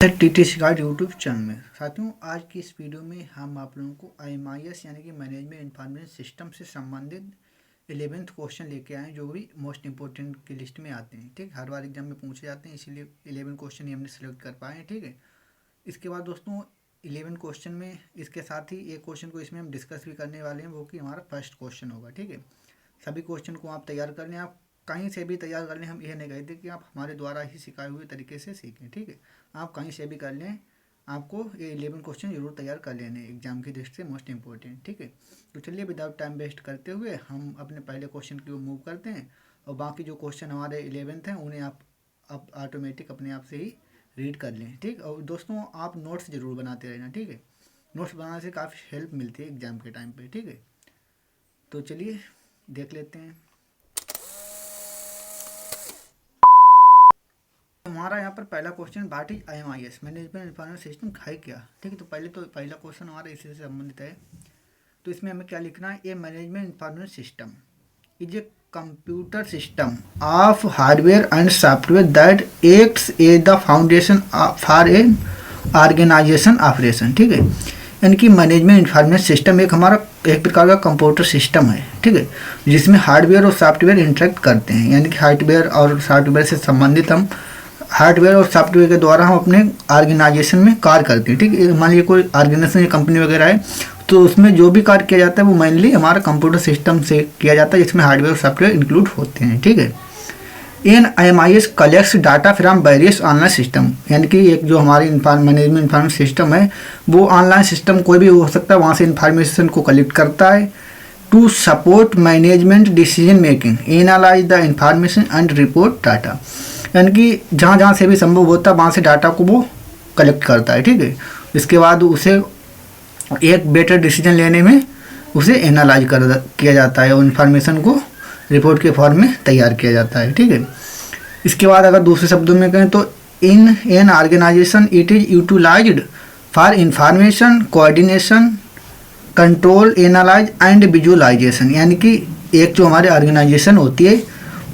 TTC guide YouTube channel में साथियों, आज की इस वीडियो में हम आप लोगों को IMIS यानी कि मैनेजमेंट इंफॉर्मेशन सिस्टम से संबंधित 11th क्वेश्चन लेके आए जो भी मोस्ट इंपॉर्टेंट की लिस्ट में आते हैं। ठीक, हर बार एग्जाम में पूछे जाते हैं, इसीलिए 11 क्वेश्चन ही हमने सेलेक्ट कर पाए हैं। ठीक है, इसके बाद दोस्तों 11 क्वेश्चन में इसके साथ ही एक क्वेश्चन को इसमें हम डिस्कस भी करने वाले हैं, वो कि हमारा फर्स्ट क्वेश्चन होगा। ठीक है, सभी क्वेश्चन को आप तैयार कर लें, आप कहीं से भी तैयार कर लें। हम यह नहीं कहते कि आप हमारे द्वारा ही सिखाए हुए तरीके से सीखें। ठीक है, आप कहीं से भी कर लें, आपको ये 11 क्वेश्चन जरूर तैयार कर लेने एग्जाम की दृष्टि से मोस्ट इंपॉर्टेंट। ठीक है, तो चलिए विदाउट टाइम वेस्ट करते हुए हम अपने पहले क्वेश्चन की ओर मूव करते हैं, और बाकी जो क्वेश्चन हमारे 11th हैं उन्हें आप ऑटोमेटिक अपने आप से ही रीड कर लें। ठीक, और दोस्तों आप नोट्स ज़रूर बनाते रहना। ठीक है, नोट्स बनाने से काफ़ी हेल्प मिलती है एग्जाम के टाइम पे। ठीक है, तो चलिए देख लेते हैं। हमारा यहाँ पर पहला question, what is IMIS management information system है क्या। ठीक है, तो पहला क्वेश्चन हमारा इसी से संबंधित है। तो इसमें हमें क्या लिखना है, a management information system is a computer system of hardware and software that acts as the foundation for a organization operation. ठीक है, यानी कि मैनेजमेंट इंफॉर्मेशन सिस्टम एक प्रकार का कंप्यूटर सिस्टम है। ठीक है, जिसमें हार्डवेयर और सॉफ्टवेयर इंटरेक्ट करते हैं, यानी कि हार्डवेयर और सॉफ्टवेयर से संबंधित हम हार्डवेयर और सॉफ्टवेयर के द्वारा हम अपने ऑर्गेनाइजेशन में कार्य करते हैं। ठीक है, मान लीजिए कोई ऑर्गेनाइजेशन कंपनी वगैरह है, तो उसमें जो भी कार्य किया जाता है वो मेनली हमारा कंप्यूटर सिस्टम से किया जाता है, जिसमें हार्डवेयर और सॉफ्टवेयर इंक्लूड होते हैं। ठीक है, इन IMIS collects data from various online system, यानी कि एक जो हमारी मैनेजमेंट इंफॉर्मेशन सिस्टम है वो ऑनलाइन सिस्टम कोई भी हो सकता है, वहाँ से इंफॉर्मेशन को कलेक्ट करता है to support management decision making, analyze the information and report data, यानी कि जहाँ जहाँ से भी संभव होता है वहाँ से डाटा को वो कलेक्ट करता है। ठीक है, इसके बाद उसे एक बेटर डिसीजन लेने में उसे एनालाइज किया जाता है और इन्फॉर्मेशन को रिपोर्ट के फॉर्म में तैयार किया जाता है। ठीक है, इसके बाद अगर दूसरे शब्दों में कहें तो in an organization it is utilized for information coordination control analyze and visualization, यानी कि एक जो हमारे ऑर्गेनाइजेशन होती है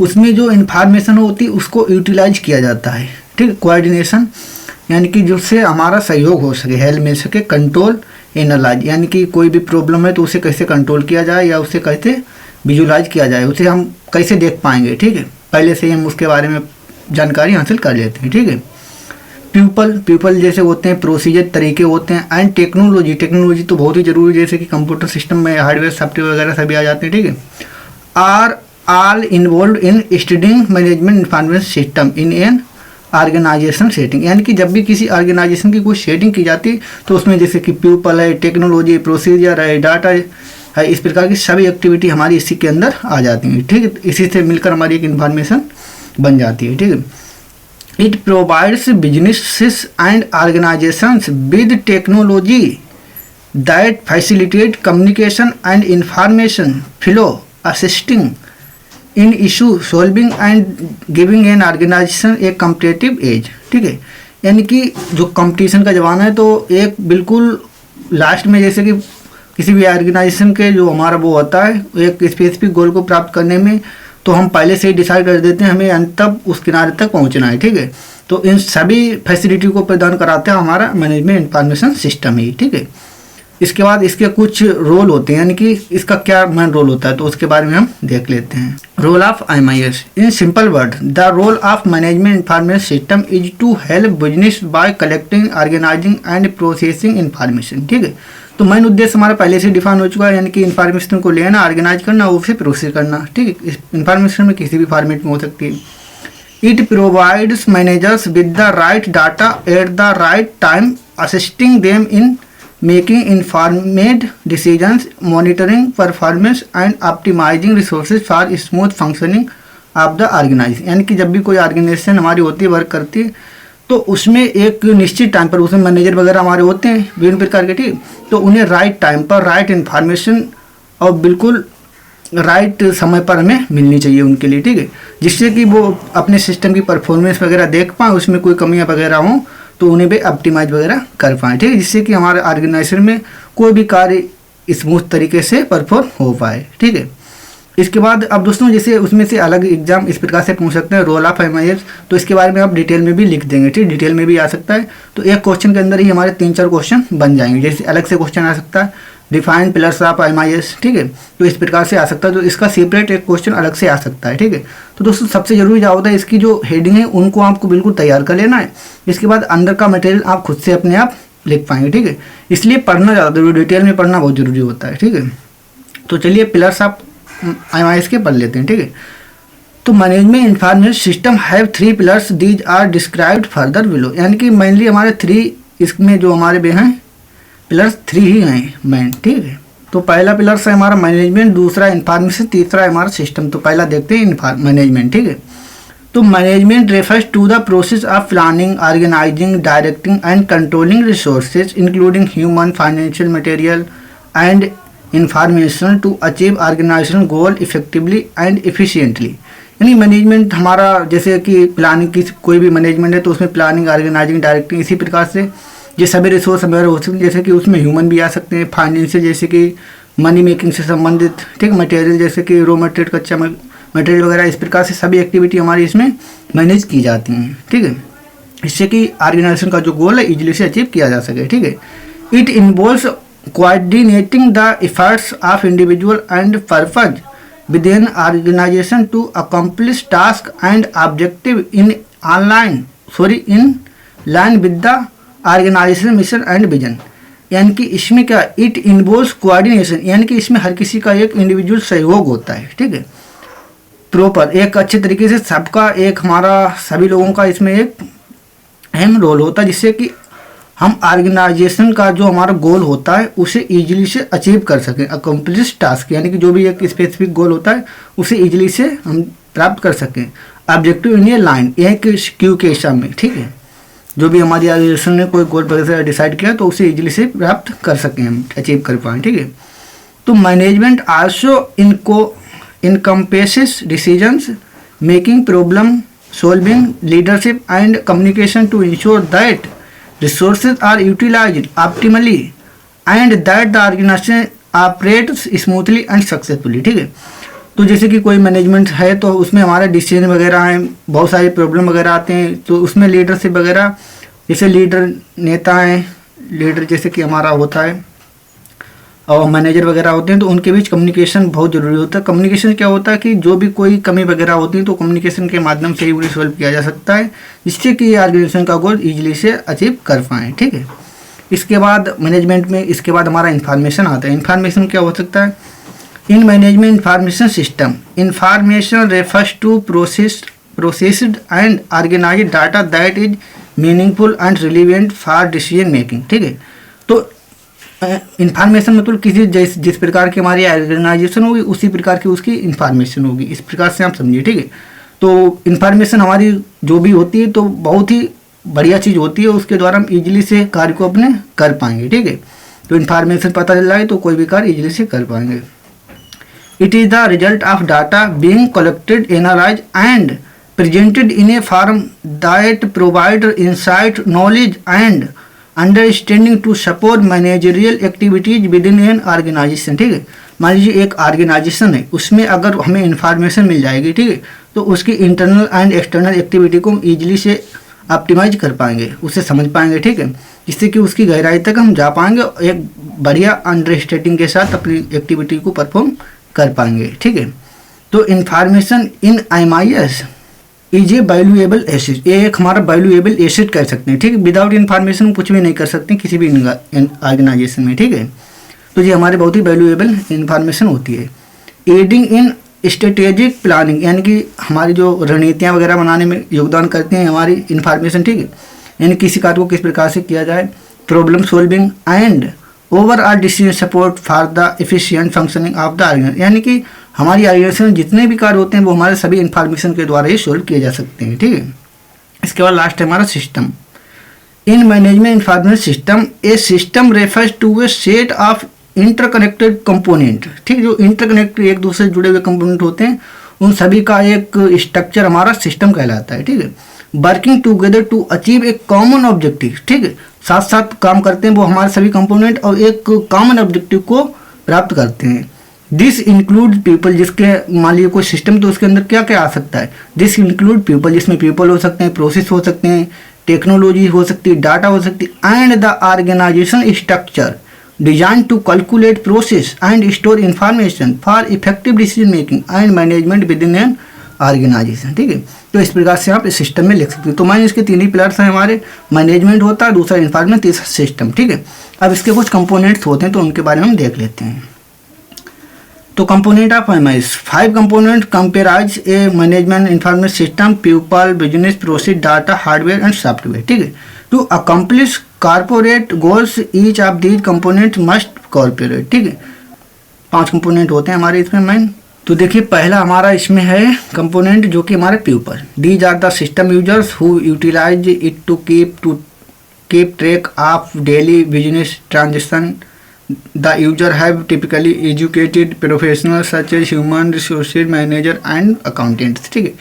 उसमें जो इन्फॉर्मेशन होती है उसको यूटिलाइज किया जाता है। ठीक है, कोऑर्डिनेशन यानी कि जिससे हमारा सहयोग हो सके, हेल्प मिल सके, कंट्रोल एनालाइज यानी कि कोई भी प्रॉब्लम है तो उसे कैसे कंट्रोल किया जाए या उसे कैसे विजुअलाइज किया जाए, उसे हम कैसे देख पाएंगे। ठीक है, पहले से ही हम उसके बारे में जानकारी हासिल कर लेते हैं। ठीक है, पीपल जैसे होते हैं, प्रोसीजर तरीके होते हैं, एंड टेक्नोलॉजी तो बहुत ही जरूरी है, जैसे कि कंप्यूटर सिस्टम में हार्डवेयर सॉफ्टवेयर वगैरह सभी आ जाते हैं। ठीक है, are all involved in studying management information system in an organization setting, यानी कि जब भी किसी ऑर्गेनाइजेशन की कोई सेटिंग की जाती है तो उसमें जैसे कि पीपल है, टेक्नोलॉजी, प्रोसीजर है, डाटा है, इस प्रकार की सभी एक्टिविटी हमारी इसी के अंदर आ जाती हैं। ठीक है, इसी से मिलकर हमारी एक इन्फॉर्मेशन बन जाती है। ठीक है, it provides businesses and organizations with technology that facilitate communication and information flow assisting in issue solving and giving an organization a competitive edge. ठीक है, यानी कि जो कंपटीशन का ज़माना है तो एक बिल्कुल लास्ट में जैसे कि किसी भी ऑर्गेनाइजेशन के जो हमारा वो होता है एक स्पेसिफिक गोल को प्राप्त करने में, तो हम पहले से ही डिसाइड कर देते हैं हमें अंत तक उस किनारे तक पहुंचना है। ठीक है, तो इन सभी फैसिलिटी को प्रदान कराते हैं हमारा मैनेजमेंट इंफॉर्मेशन सिस्टम ही। ठीक है, इसके बाद इसके कुछ रोल होते हैं, यानी कि इसका क्या मेन रोल होता है तो उसके बारे में हम देख लेते हैं। Role of IMIS in simple word, the role of management information system is to help business by collecting, organizing and processing information. ठीक है, तो मेन उद्देश्य हमारा पहले से डिफाइन हो चुका है, यानी कि इन्फॉर्मेशन को लेना, ऑर्गेनाइज करना और उसे प्रोसेस करना। ठीक है, इस इन्फॉर्मेशन में किसी भी फॉर्मेट में हो सकती है। It provides managers with the right data at the right time, assisting them in making informed decisions, monitoring performance and optimizing resources for smooth functioning of the organization, यानी कि जब भी कोई ऑर्गेनाइजेशन हमारी होती है, वर्क करती है, तो उसमें एक निश्चित टाइम पर उसमें मैनेजर वगैरह हमारे होते हैं विभिन्न प्रकार के। ठीक, तो उन्हें राइट टाइम पर राइट इन्फॉर्मेशन और बिल्कुल राइट समय पर हमें मिलनी चाहिए उनके लिए। ठीक है, जिससे कि वो अपने सिस्टम की परफॉर्मेंस वगैरह देख पाएँ, उसमें कोई कमियाँ वगैरह हों तो उन्हें भी ऑप्टिमाइज वगैरह कर पाएँ। ठीक है, जिससे कि हमारे ऑर्गेनाइजेशन में कोई भी कार्य स्मूथ तरीके से परफॉर्म हो पाए। ठीक है, इसके बाद अब दोस्तों जैसे उसमें से अलग एग्जाम इस प्रकार से पूछ सकते हैं रोल ऑफ MIS, तो इसके बारे में आप डिटेल में भी लिख देंगे, ठीक, डिटेल में भी आ सकता है। तो एक क्वेश्चन के अंदर ही हमारे 3-4 क्वेश्चन बन जाएंगे। जैसे अलग से क्वेश्चन आ सकता है डिफाइन पिलर्स ऑफ MIS, ठीक है, तो इस प्रकार से आ सकता है। तो इसका सेपरेट एक क्वेश्चन अलग से आ सकता है, ठीक है। तो दोस्तों सबसे जरूरी क्या होता है, इसकी जो हेडिंग है उनको आपको बिल्कुल तैयार कर लेना है। इसके बाद अंदर का मटेरियल आप खुद से अपने आप लिख पाएंगे, ठीक है। इसलिए पढ़ना ज़्यादा जरूरी, डिटेल में पढ़ना बहुत जरूरी होता है, ठीक है। तो चलिए पिलर्स ऑफ MIS के पढ़ लेते हैं, ठीक है। तो management information system have 3 pillars, these are described further below, यानी कि मेनली हमारे 3 इसमें जो हमारे बे हैं पिलर्स 3 ही हैं मेन, ठीक है। तो पहला पिलर है हमारा मैनेजमेंट, दूसरा इंफॉर्मेशन, तीसरा है हमारा सिस्टम। तो पहला देखते हैं मैनेजमेंट, ठीक है। तो management refers to the process of planning, organizing, directing and controlling resources including human, financial, material and information to achieve organization goal effectively and efficiently. यानी मैनेजमेंट हमारा जैसे कि प्लानिंग की कोई भी मैनेजमेंट है तो उसमें प्लानिंग, ऑर्गेनाइजिंग, डायरेक्टिंग, इसी प्रकार से ये सभी रिसोर्स वगैरह हो सकते हैं। जैसे कि उसमें ह्यूमन भी आ सकते हैं, फाइनेंशियल जैसे कि मनी मेकिंग से संबंधित, ठीक, मटेरियल जैसे कि रॉ मटेरियल, कच्चा मटेरियल वगैरह, इस प्रकार से सभी एक्टिविटी हमारी इसमें मैनेज की जाती हैं, ठीक है, इससे कि ऑर्गेनाइजेशन का जो गोल है इजीली से अचीव किया जा सके, ठीक है। It involves coordinating the efforts of individual and purpose within organization to accomplish task and objective in line with the organization mission and vision। यानी कि इसमें क्या, इट इन्वॉल्व्स कोऑर्डिनेशन, यानी कि इसमें हर किसी का एक इंडिविजुअल सहयोग होता है, ठीक है, प्रॉपर एक अच्छे तरीके से सबका एक हमारा सभी लोगों का इसमें एक अहम रोल होता है, जिससे कि हम ऑर्गेनाइजेशन का जो हमारा गोल होता है उसे इजीली से अचीव कर सकें। अकम्प्लिश टास्क यानी कि जो भी एक स्पेसिफिक गोल होता है उसे इजीली से हम प्राप्त कर सकें। ऑब्जेक्टिव इन ए लाइन, एक क्यू के हिसाब में, ठीक है, जो भी हमारी ऑर्गेनाइजेशन ने कोई गोल वगैरह डिसाइड किया तो उसे इजीली से प्राप्त कर सकें, हम अचीव कर पाएँ, ठीक है। तो management also encompasses decisions making, problem solving, leadership and communication to ensure that resources are utilized optimally and that the organization operates smoothly and successfully, ठीक है। तो जैसे कि कोई मैनेजमेंट है तो उसमें हमारे डिसीजन वगैरह हैं, बहुत सारे प्रॉब्लम वगैरह आते हैं, तो उसमें लीडरशिप वगैरह, जैसे लीडर नेता हैं, लीडर जैसे कि हमारा होता है और मैनेजर वगैरह होते हैं, तो उनके बीच कम्युनिकेशन बहुत ज़रूरी होता है। कम्युनिकेशन क्या होता है कि जो भी कोई कमी वगैरह होती है तो कम्युनिकेशन के माध्यम से ही उन्हें सॉल्व किया जा सकता है, जिससे कि ऑर्गेनाइजेशन का गोल इजीली से अचीव कर पाएँ, ठीक है। इसके बाद मैनेजमेंट में इसके बाद हमारा इन्फॉर्मेशन आता है। इन्फॉर्मेशन क्या हो सकता है, in management information system, information refers to processed and organized data that is meaningful and relevant for decision making, ठीक है। तो इन्फॉर्मेशन मतलब किसी जिस प्रकार की हमारी ऑर्गेनाइजेशन होगी उसी प्रकार की उसकी इन्फॉर्मेशन होगी, इस प्रकार से आप समझिए, ठीक है। तो इन्फॉर्मेशन हमारी जो भी होती है तो बहुत ही बढ़िया चीज़ होती है, उसके द्वारा हम इजीली से कार्य को अपने कर पाएंगे, ठीक है। तो इन्फॉर्मेशन पता चल रहा है तो कोई भी कार्य इजीली से कर पाएंगे। It is the result of data being collected, analyze and presented in a form that provide insight, knowledge and understanding to support managerial activities within an organization, ठीक है। मान लीजिए एक ऑर्गेनाइजेशन है, उसमें अगर हमें इन्फॉर्मेशन मिल जाएगी, ठीक है, तो उसकी इंटरनल एंड एक्सटर्नल एक्टिविटी को हम ईजिली से ऑप्टिमाइज कर पाएंगे, उसे समझ पाएंगे, ठीक है, जिससे कि उसकी गहराई तक हम जा पाएंगे, एक बढ़िया अंडरस्टैंडिंग के साथ अपनी एक्टिविटी को परफॉर्म कर पाएंगे, ठीक है। तो information in MIS is a valuable asset, ये एक हमारा वैल्यूएबल एसेट कह सकते हैं, ठीक है। विदाउट इन्फॉर्मेशन कुछ भी नहीं कर सकते किसी भी ऑर्गेनाइजेशन में, ठीक है। तो ये हमारी बहुत ही वैल्यूएबल इन्फॉर्मेशन होती है। एडिंग इन स्ट्रेटेजिक प्लानिंग, यानी कि हमारी जो रणनीतियाँ वगैरह बनाने में योगदान करते हैं हमारी इन्फॉर्मेशन, ठीक है, यानी किसी कार्य को किस प्रकार से किया जाए। Problem solving and overall decision support for the efficient functioning of the organization, यानी कि हमारी ऑर्गेनाइजेशन में जितने भी कार्य होते हैं वो हमारे सभी इन्फॉर्मेशन के द्वारा ही सॉल्व किए जा सकते हैं, ठीक है। इसके बाद लास्ट है हमारा system. In management information system, a system refers to a set of interconnected component, ठीक, जो इंटरकनेक्टेड एक दूसरे से जुड़े हुए कंपोनेंट होते हैं उन सभी का एक स्ट्रक्चर हमारा सिस्टम कहलाता है, ठीक है। Working together to achieve a common objective, ठीक है, साथ साथ काम करते हैं वो हमारे सभी कंपोनेंट और एक कॉमन ऑब्जेक्टिव को प्राप्त करते हैं। दिस इंक्लूड पीपल, जिसके मान लीजिए कोई सिस्टम तो उसके अंदर क्या क्या आ सकता है, दिस इंक्लूड पीपल, जिसमें पीपल हो सकते हैं, प्रोसेस हो सकते हैं, टेक्नोलॉजी हो सकती है, डाटा हो सकती है, and the organization structure design to calculate process and store information for effective decision making and management within an organization. ठीक है, तो इस प्रकार से आप इस सिस्टम में लिख सकते हैं। तो मान इसके तीन ही पिलर्स हैं हमारे, मैनेजमेंट होता है, दूसरा इन्फॉर्मेशन, तीसरा सिस्टम। ठीक है, अब इसके कुछ कंपोनेंट्स होते हैं तो उनके बारे में हम देख लेते हैं। तो component of MIS, 5 component comprise a management information system, people, business, process, data, hardware and software. ठीक है, to accomplish corporate goals each of these component must corporate. ठीक है, 5 कंपोनेंट होते हैं हमारे इसमें मेन। तो देखिए पहला हमारा इसमें है कंपोनेंट जो कि हमारे people, these are the system users who utilize it to keep track of daily business transaction. The user have typically educated professionals such as human resources manager and accountants। ठीक है,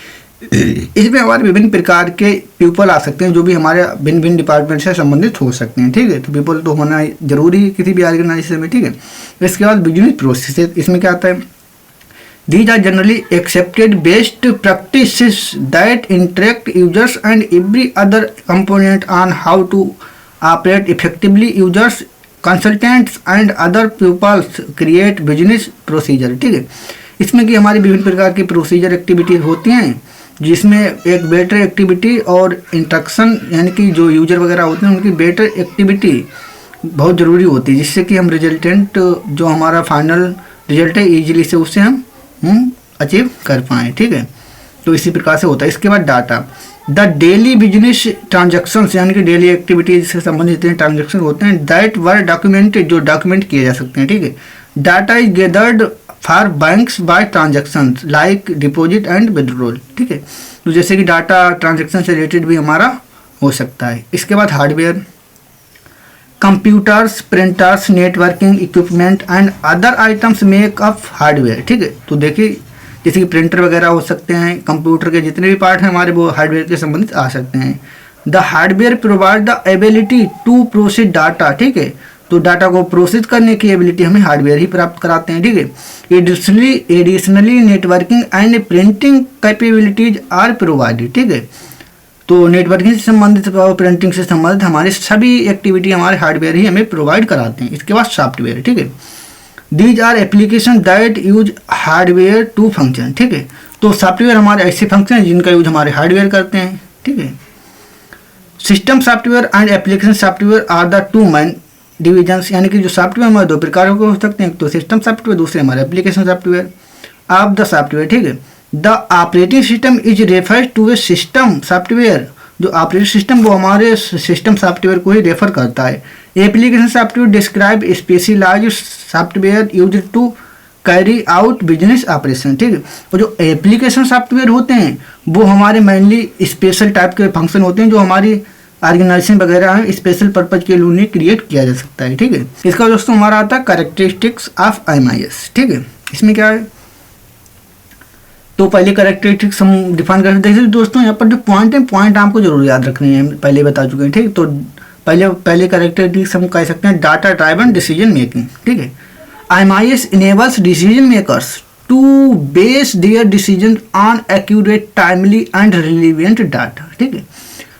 इसमें हमारे विभिन्न प्रकार के पीपल आ सकते हैं जो भी हमारे भिन्न भिन्न डिपार्टमेंट से संबंधित हो सकते हैं। ठीक है, तो पीपल तो होना जरूरी है किसी भी ऑर्गेनाइजेशन में। ठीक है, इसके बाद बिजनेस प्रोसेस, इसमें क्या आता है, these are generally accepted best practices that interact users and every other component on how to operate effectively। users, consultants and other peoples create business procedure. ठीक है, इसमें कि हमारी विभिन्न प्रकार की प्रोसीजर एक्टिविटीज होती हैं जिसमें एक बेटर एक्टिविटी और इंस्ट्रक्शन, यानी कि जो यूजर वगैरह होते हैं उनकी बेटर एक्टिविटी बहुत ज़रूरी होती है, जिससे कि हम रिजल्टेंट जो हमारा फाइनल रिजल्ट है ईजिली से उससे हम अचीव कर पाएँ। ठीक है, तो इसी प्रकार से होता है। इसके बाद data, the daily business transactions, यानी कि डेली एक्टिविटीज से संबंधित जितने ट्रांजेक्शन होते हैं, दैट वर डॉक्यूमेंटेड, जो डॉक्यूमेंट किए जा सकते हैं। ठीक है, data is gathered for banks by transactions like deposit and withdrawal. ठीक है, तो जैसे कि डाटा ट्रांजेक्शन से रिलेटेड भी हमारा हो सकता है। इसके बाद hardware, computers, printers, networking equipment and other items make up hardware. ठीक है, तो देखिए जैसे कि प्रिंटर वगैरह हो सकते हैं, कंप्यूटर के जितने भी पार्ट हैं हमारे वो हार्डवेयर के संबंधित आ सकते हैं। The hardware provide the ability to process data. ठीक है, तो डाटा को प्रोसेस करने की एबिलिटी हमें हार्डवेयर ही प्राप्त कराते हैं। ठीक है, additionally networking and printing capabilities are provided. ठीक है, तो नेटवर्किंग से संबंधित और प्रिंटिंग से संबंधित हमारी सभी एक्टिविटी हमारे हार्डवेयर ही हमें प्रोवाइड कराते हैं। इसके बाद सॉफ्टवेयर। ठीक है, these are application that use hardware to function. ठीक है, तो सॉफ्टवेयर हमारे ऐसे फंक्शन हैं जिनका यूज हमारे हार्डवेयर करते हैं। ठीक है, system software and application software are the 2 main divisions, यानी कि जो सॉफ्टवेयर हमारे 2 प्रकारों के हो सकते हैं, तो सिस्टम सॉफ्टवेयर, दूसरे हमारे application software of the software. ठीक है, the operating system is refers to a system software, जो ऑपरेटिंग सिस्टम वो हमारे सिस्टम सॉफ्टवेयर को ही रेफर करता है। Application software describe specialized software used to carry out business operation. ठीक है, और जो एप्लीकेशन सॉफ्टवेयर होते हैं वो हमारे मेनली स्पेशल टाइप के फंक्शन होते हैं जो हमारी ऑर्गेनाइजेशन वगैरह है स्पेशल पर्पज के लिए उन्हें क्रिएट किया जा सकता है। ठीक है, इसका दोस्तों हमारा आता है कैरेक्टरिस्टिक्स ऑफ एमआईएस। ठीक है, इसमें क्या है, तो पहले कैरेक्टरिस्टिक्स हम डिफाइन कर सकते हैं। दोस्तों यहाँ पर जो पॉइंट है, पॉइंट आपको जरूर याद रखने हैं, पहले बता चुके हैं। ठीक, तो पहले कैरेक्टरिस्टिक्स हम कह सकते हैं डाटा ड्राइवन डिसीजन मेकिंग। ठीक है, MIS enables decision makers to base their decision on accurate, timely and relevant data. ठीक है,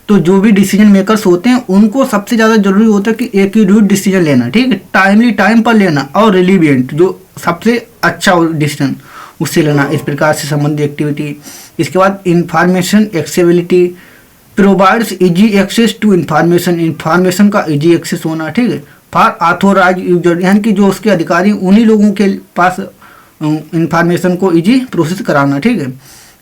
तो जो भी डिसीजन मेकर्स होते हैं उनको सबसे ज़्यादा जरूरी होता है कि एक्यूरेट डिसीजन लेना। ठीक है, टाइमली, टाइम पर लेना, और रिलीवेंट, जो सबसे अच्छा डिसीजन उससे लेना। इस प्रकार से संबंधित एक्टिविटी। इसके बाद information accessibility, provides easy access to information, information का इजी एक्सेस होना। ठीक है, फॉर ऑथोराइज यूजर, यानी कि जो उसके अधिकारी उन्हीं लोगों के पास इंफॉर्मेशन को इजी प्रोसेस कराना। ठीक है,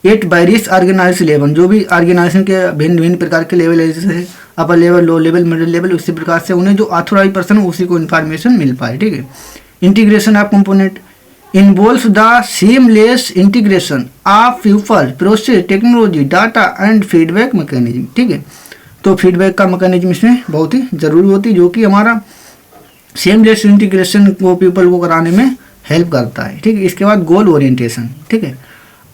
एट वेरियस ऑर्गेनाइजेशन लेवल, जो भी ऑर्गेनाइजेशन के भिन्न भिन्न प्रकार के लेवल है, जैसे upper level, low level, middle level, उसी प्रकार से उन्हें जो ऑथोराइज पर्सन है उसी को इन्फॉर्मेशन मिल पाए। ठीक है, integration of component involves the seamless integration of people, process, technology, data and feedback mechanism। ठीक है, तो फीडबैक का मैकेनिज्म इसमें बहुत ही ज़रूरी होती है जो कि हमारा सेमलेस इंटीग्रेशन को पीपल को कराने में हेल्प करता है। ठीक है, इसके बाद गोल ओरिएंटेशन। ठीक है,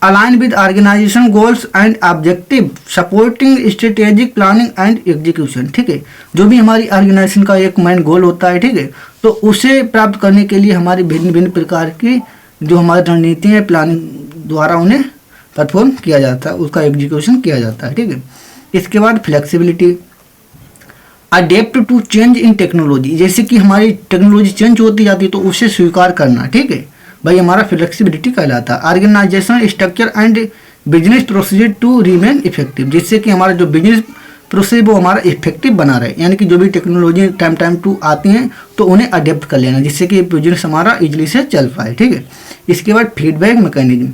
align with organization goals and objective, supporting strategic planning and execution. ठीक है, जो भी हमारी ऑर्गेनाइजेशन का एक मेन गोल होता है, ठीक है, तो उसे प्राप्त करने के लिए हमारी भिन्न भिन्न प्रकार की जो हमारी रणनीति है प्लानिंग द्वारा उन्हें परफॉर्म किया जाता है, उसका एग्जीक्यूशन किया जाता है। ठीक है, इसके बाद flexibility, adapt to change in technology, जैसे कि हमारी टेक्नोलॉजी चेंज होती जाती है तो उसे स्वीकार करना। ठीक है भाई, हमारा फ्लेक्सिबिलिटी कहलाता है। Organization structure and business procedure to remain effective, जिससे कि हमारा जो बिजनेस प्रोसेस वो हमारा इफेक्टिव बना रहे, यानी कि जो भी टेक्नोलॉजी टाइम टू आती हैं तो उन्हें अडेप्ट कर लेना, जिससे कि बिजनेस हमारा इजीली से चल पाए। ठीक है, इसके बाद feedback mechanism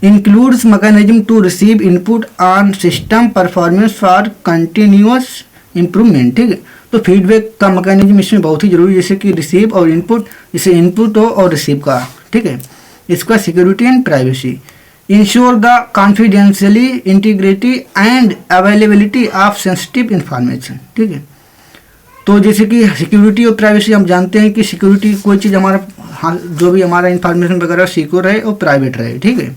includes mechanism to receive input on system performance for continuous improvement. ठीक है, तो फीडबैक का मैकेनिज्म इसमें बहुत ही जरूरी है, जैसे कि रिसीव और इनपुट, जैसे इनपुट हो और रिसीव का। ठीक है, इसका security and privacy, ensure the confidentiality integrity and availability of sensitive information. ठीक है, तो जैसे कि सिक्योरिटी और प्राइवेसी, हम जानते हैं कि सिक्योरिटी कोई चीज़ हमारा जो भी हमारा इंफॉर्मेशन वगैरह सिक्योर रहे और प्राइवेट रहे। ठीक है,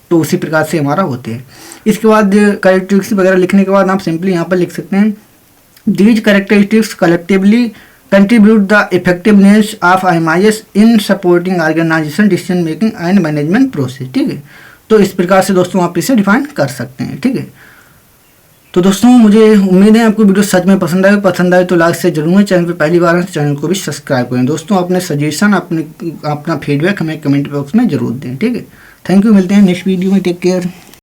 तो उसी प्रकार से हमारा होते हैं। इसके बाद कैरेक्टरिस्टिक्स वगैरह लिखने के बाद आप सिंपली यहाँ पर लिख सकते हैं, these characteristics collectively contribute the effectiveness of IMIS in supporting organization decision making and management process. ठीक है, तो इस प्रकार से दोस्तों आप इसे डिफाइन कर सकते हैं। ठीक है, तो दोस्तों मुझे उम्मीद है आपको वीडियो सच में पसंद आए तो लाइक से जरूर, चैनल पे पहली बार चैनल को भी सब्सक्राइब करें। दोस्तों अपने सजेशन अपना फीडबैक हमें कमेंट बॉक्स में जरूर दें। ठीक है, थैंक यू, मिलते हैं नेक्स्ट वीडियो में, टेक केयर।